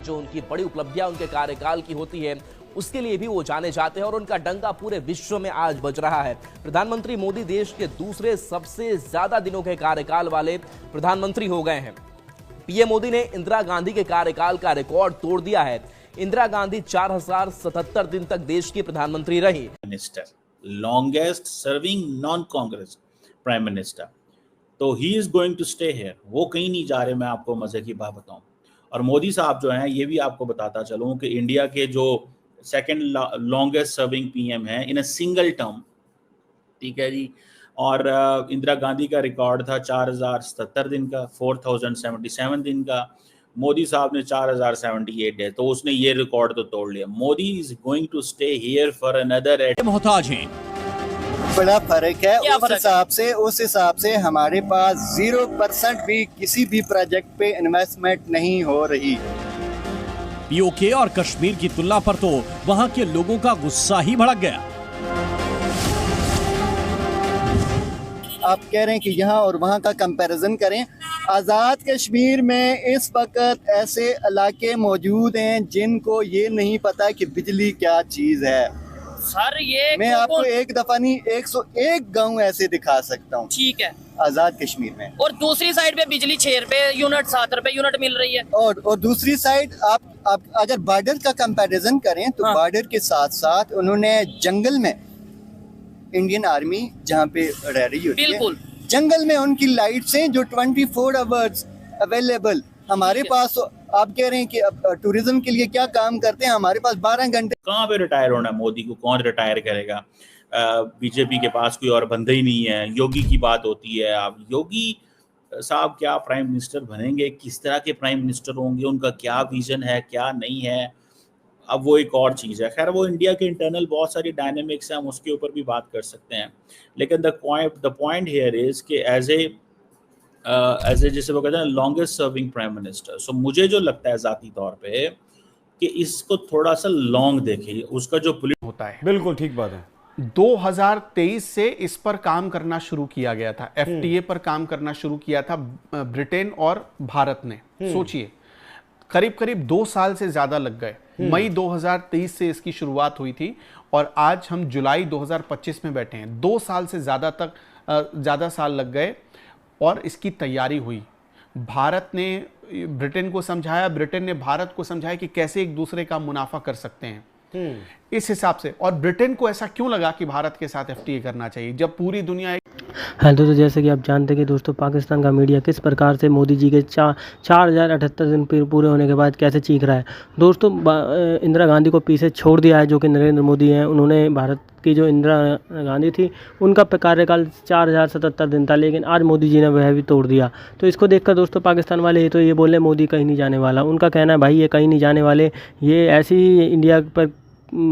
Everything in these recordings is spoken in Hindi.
जो उनकी बड़ी उपलब्धियां उनके कार्यकाल की होती है उसके लिए भी वो जाने जाते हैं और उनका डंका पूरे विश्व में आज बज रहा है। प्रधानमंत्री मोदी देश के दूसरे सबसे ज्यादा दिनों के कार्यकाल वाले प्रधानमंत्री हो गए हैं। पीएम मोदी ने इंदिरा गांधी के कार्यकाल का रिकॉर्ड तोड़ दिया है। इंदिरा गांधी 4077 दिन तक देश की प्रधानमंत्री रही। Minister, longest serving non Congress prime minister, तो he is going to stay here. वो कहीं नहीं जा रहे। मैं आपको मजे की बात बताऊं, और मोदी साहब जो हैं, ये भी आपको बताता चलूं कि इंडिया के जो सेकंड लॉन्गेस्ट सर्विंग पीएम हैं इन अ सिंगल टर्म, ठीक है जी। और इंदिरा गांधी का रिकॉर्ड था 4077 दिन का, 4077 दिन का। मोदी साहब ने 4078 है, तो उसने ये रिकॉर्ड तो तोड़ लिया। Modi is going to stay here for another. मोहताज हैं। बड़ा फर्क है। उस हिसाब से हमारे पास 0% भी किसी भी प्रोजेक्ट पे इन्वेस्टमेंट नहीं हो रही। पीओके और कश्मीर की तुलना पर तो वहां के लोगों का गुस्सा ही भड़क गया। आप कह रहे हैं कि यहाँ और वहाँ का कंपैरिजन करें। आज़ाद कश्मीर में इस वक्त ऐसे इलाके मौजूद हैं जिनको ये नहीं पता कि बिजली क्या चीज़ है। सर ये मैं आपको एक दफा नहीं 101 गांव ऐसे दिखा सकता हूँ, ठीक है, आजाद कश्मीर में। और दूसरी साइड पे बिजली 6 रुपए यूनिट, 7 रुपए यूनिट मिल रही है। और दूसरी साइड आप अगर बॉर्डर का कंपैरिजन करें तो बॉर्डर के साथ साथ उन्होंने जंगल में इंडियन आर्मी जहाँ पे रह रही होती है, जंगल में उनकी लाइट्स हैं जो 24 आवर्स अवेलेबल। हमारे पास आप कह रहे हैं कि अब टूरिज्म के लिए क्या काम करते हैं, हमारे पास 12 घंटे। कहाँ पे रिटायर होना? मोदी को कौन रिटायर करेगा? बीजेपी के पास कोई और बंदे ही नहीं है। योगी की बात होती है, आप योगी साहब क्या प्राइम मिनिस्टर बनेंगे, किस तरह के प्राइम मिनिस्टर होंगे, उनका क्या विजन है, क्या नहीं है, अब वो एक और चीज़ है। खैर, वो इंडिया के इंटरनल बहुत सारी डायनेमिक्स हैं, हम उसके ऊपर भी बात कर सकते हैं। लेकिन द पॉइंट हियर इज कि एज ए जैसे वो कहते हैं लॉन्गेस्ट सर्विंग प्राइम मिनिस्टर, सो मुझे जो लगता है ज़ाती तौर पे कि इसको थोड़ा सा लॉन्ग देखिए, उसका जो होता है। बिल्कुल ठीक बात है। 2023 से इस पर काम करना शुरू किया गया था, एफटीए पर काम करना शुरू किया था ब्रिटेन और भारत ने। सोचिए, करीब करीब 2 साल से ज्यादा लग गए। मई 2023 से इसकी शुरुआत हुई थी और आज हम जुलाई 2025 में बैठे हैं। 2 साल से ज्यादा साल लग गए और इसकी तैयारी हुई। भारत ने ब्रिटेन को समझाया, ब्रिटेन ने भारत को समझाया कि कैसे एक दूसरे का मुनाफा कर सकते हैं। इस हिसाब से, और ब्रिटेन को ऐसा क्यों लगा कि भारत के साथ एफटीए करना चाहिए जब पूरी दुनिया। हाँ दोस्तों, जैसे कि आप जानते हैं कि दोस्तों पाकिस्तान का मीडिया किस प्रकार से मोदी जी के 4078 दिन पूरे होने के बाद कैसे चीख रहा है। दोस्तों इंदिरा गांधी को पीछे छोड़ दिया है, जो कि नरेंद्र मोदी हैं। उन्होंने भारत की जो इंदिरा गांधी थी उनका कार्यकाल 4077 दिन था, लेकिन आज मोदी जी ने वह भी तोड़ दिया। तो इसको देखकर दोस्तों पाकिस्तान वाले तो ये बोले मोदी कहीं नहीं जाने वाला। उनका कहना है भाई ये कहीं नहीं जाने वाले, ये ऐसी ही इंडिया पर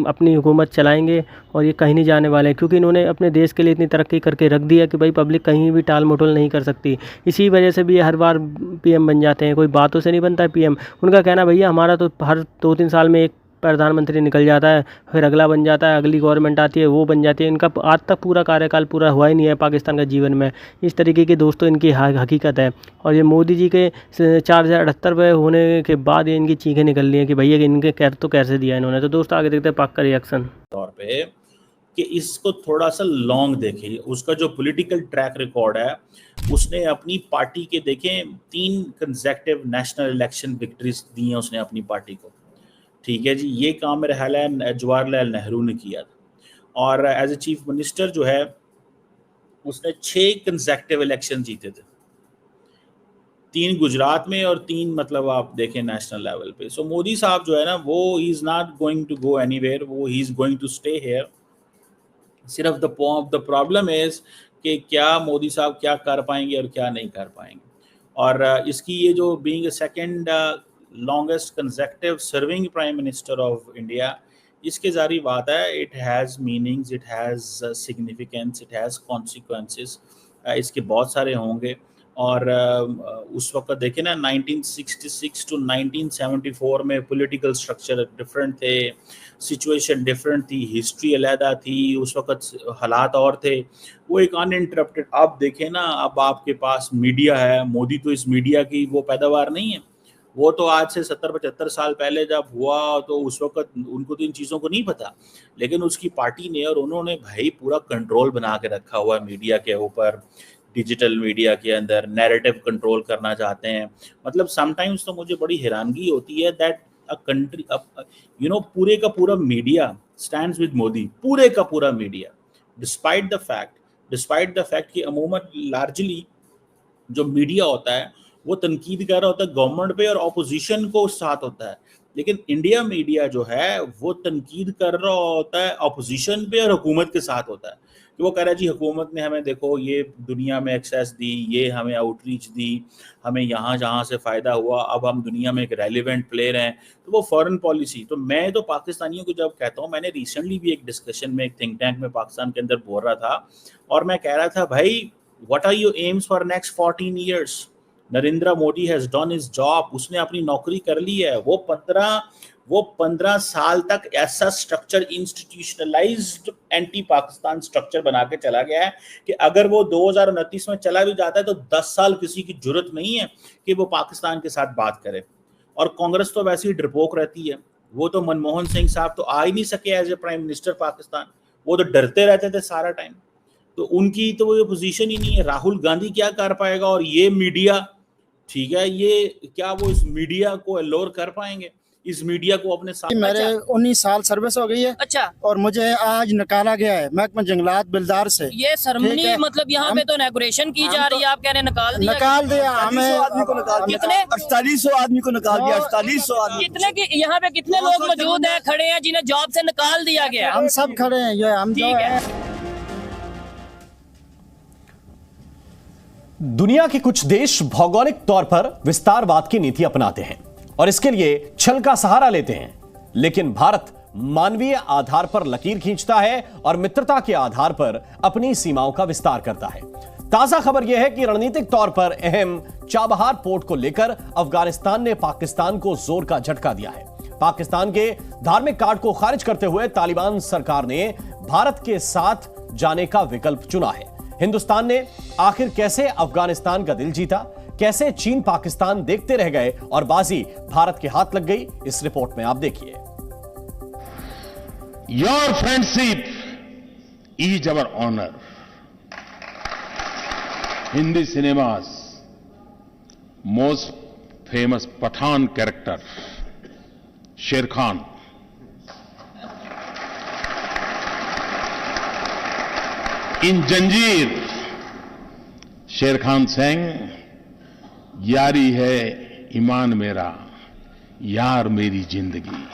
अपनी हुकूमत चलाएंगे और ये कहीं नहीं जाने वाले हैं, क्योंकि इन्होंने अपने देश के लिए इतनी तरक्की करके रख दिया कि भाई पब्लिक कहीं भी टाल मटोल नहीं कर सकती। इसी वजह से भी ये हर बार पीएम बन जाते हैं, कोई बातों से नहीं बनता है पीएम। उनका कहना भैया हमारा तो हर 2-3 साल में एक प्रधानमंत्री निकल जाता है, फिर अगला बन जाता है, अगली गवर्नमेंट आती है, वो बन जाती है। इनका आज तक पूरा कार्यकाल पूरा हुआ ही नहीं है पाकिस्तान का जीवन में। इस तरीके की दोस्तों इनकी हकीकत है। और ये मोदी जी के 4078वें होने के बाद ये इनकी चीखें निकल रही हैं कि भैया इनके तो कैसे दिया इन्होंने। तो दोस्तों आगे देखते हैं पाक का रिएक्शन तौर पे कि इसको थोड़ा सा लॉन्ग देखिए, उसका जो पॉलिटिकल ट्रैक रिकॉर्ड है, उसने अपनी पार्टी के देखें 3 कंसेक्टिव नेशनल इलेक्शन विक्ट्रीज दी हैं उसने अपनी पार्टी को, ठीक है जी। ये काम मेरा ख्याल है जवाहरलाल नेहरू ने किया था। और एज ए चीफ मिनिस्टर जो है उसने 6 कंसेक्टिव इलेक्शन जीते थे, 3 गुजरात में और 3 मतलब आप देखें नेशनल लेवल पे। सो मोदी साहब जो है ना, वो he is not going to go anywhere, वो he is going to stay here. सिर्फ द प्रॉब्लम इज कि क्या मोदी साहब क्या कर पाएंगे और क्या नहीं कर पाएंगे। और इसकी ये जो being a second longest consecutive serving prime minister of India, इसके ज़ारी बात है, it has meanings, it has significance, it has consequences. इसके बहुत सारे होंगे। और उस वक्त देखें ना, 1966 टू 1974 में पॉलिटिकल स्ट्रक्चर डिफरेंट थे, सिचुएशन डिफरेंट थी, हिस्ट्री अलहदा थी, उस वक्त हालात और थे, वो एक अनइंटरप्टेड। अब देखें ना, अब आपके पास मीडिया है, मोदी तो इस मीडिया की वो पैदावार नहीं है, वो तो आज से 70-75 साल पहले जब हुआ तो उस वक्त उनको तो इन चीज़ों को नहीं पता, लेकिन उसकी पार्टी ने और उन्होंने भाई पूरा कंट्रोल बना के रखा हुआ है मीडिया के ऊपर, डिजिटल मीडिया के अंदर नैरेटिव कंट्रोल करना चाहते हैं। मतलब समटाइम्स तो मुझे बड़ी हैरानगी होती है दैट अ कंट्री पूरे का पूरा मीडिया स्टैंड्स विद मोदी, पूरे का पूरा मीडिया, डिस्पाइट द फैक्ट कि अमूमन लार्जली जो मीडिया होता है वो तनकीद कर रहा होता है गवर्नमेंट पे और ऑपोजिशन को साथ होता है, लेकिन इंडिया मीडिया जो है वो तनकीद कर रहा होता है ऑपोजिशन पे और हुकूमत के साथ होता है कि वो कह रहा है जी हुकूमत ने हमें देखो ये दुनिया में एक्सेस दी, ये हमें आउटरीच दी, हमें यहाँ जहाँ से फ़ायदा हुआ, अब हम दुनिया में एक रेलिवेंट प्लेयर हैं। तो वो फॉरेन पॉलिसी, तो मैं तो पाकिस्तानियों को जब कहता हूँ, मैंने रिसेंटली भी एक डिस्कशन में एक थिंक टैंक में पाकिस्तान के अंदर बोल रहा था और मैं कह रहा था भाई what are your aims for next 14 years? Narendra Modi has done his job, उसने अपनी नौकरी कर ली है। वो 15 साल तक ऐसा structure, institutionalised anti Pakistan structure बना के चला गया है कि अगर वो 2029 में चला भी जाता है तो 10 साल किसी की जरूरत नहीं है कि वो पाकिस्तान के साथ बात करे। और कांग्रेस तो वैसे ही डरपोक रहती है, वो तो मनमोहन सिंह साहब तो आ ही नहीं सके as a prime minister Pakistan, वो तो डरते रहते थे सारा टाइम, तो उनकी तो वो पोजीशन ही नहीं है। राहुल गांधी क्या कर पाएगा? और ये मीडिया, ठीक है, ये क्या वो इस मीडिया को अलोर कर पाएंगे? इस मीडिया को अपने साथ? मेरे 19 साल सर्विस हो गई है। अच्छा। और मुझे आज निकाला गया है महकमा जंगलात बिलदार से। ये सरमनी मतलब यहाँ पे तो इनॉग्रेशन की जा रही है, आप कह रहे निकाल दिया हमें। आदमी को निकाल दिया, कितने? 4800 आदमी को निकाल दिया। 4800 आदमी। कितने की यहाँ पे कितने लोग मौजूद हैं, खड़े हैं जिन्हें जॉब से निकाल दिया गया? हम सब खड़े हैं, ये हम ठीक है। दुनिया के कुछ देश भौगोलिक तौर पर विस्तारवाद की नीति अपनाते हैं और इसके लिए छल का सहारा लेते हैं, लेकिन भारत मानवीय आधार पर लकीर खींचता है और मित्रता के आधार पर अपनी सीमाओं का विस्तार करता है। ताजा खबर यह है कि रणनीतिक तौर पर अहम चाबहार पोर्ट को लेकर अफगानिस्तान ने पाकिस्तान को जोर का झटका दिया है। पाकिस्तान के धार्मिक कार्ड को खारिज करते हुए तालिबान सरकार ने भारत के साथ जाने का विकल्प चुना है। हिंदुस्तान ने आखिर कैसे अफगानिस्तान का दिल जीता, कैसे चीन पाकिस्तान देखते रह गए और बाजी भारत के हाथ लग गई, इस रिपोर्ट में आप देखिए। Your friendship is our honour. Hindi सिनेमा's most famous Pathan character Sher Khan इन जंजीर शेर खान सिंह, यारी है ईमान मेरा, यार मेरी जिंदगी।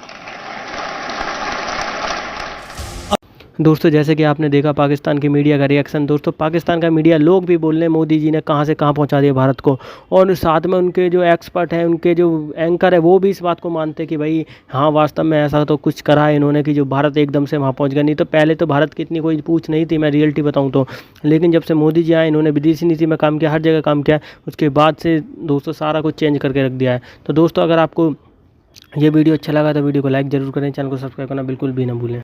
दोस्तों जैसे कि आपने देखा पाकिस्तान की मीडिया का रिएक्शन। दोस्तों पाकिस्तान का मीडिया लोग भी बोल रहे हैं मोदी जी ने कहां से कहां पहुंचा दिया भारत को, और साथ में उनके जो एक्सपर्ट हैं, उनके जो एंकर है, वो भी इस बात को मानते हैं कि भाई हाँ वास्तव में ऐसा तो कुछ करा है इन्होंने कि जो भारत एकदम से वहाँ पहुँच गया। नहीं तो पहले तो भारत की इतनी कोई पूछ नहीं थी, मैं रियलिटी बताऊँ तो, लेकिन जब से मोदी जी आए इन्होंने विदेशी नीति में काम किया, हर जगह काम किया, उसके बाद से दोस्तों सारा कुछ चेंज करके रख दिया है। तो दोस्तों अगर आपको ये वीडियो अच्छा लगा तो वीडियो को लाइक ज़रूर करें, चैनल को सब्सक्राइब करना बिल्कुल भी ना भूलें।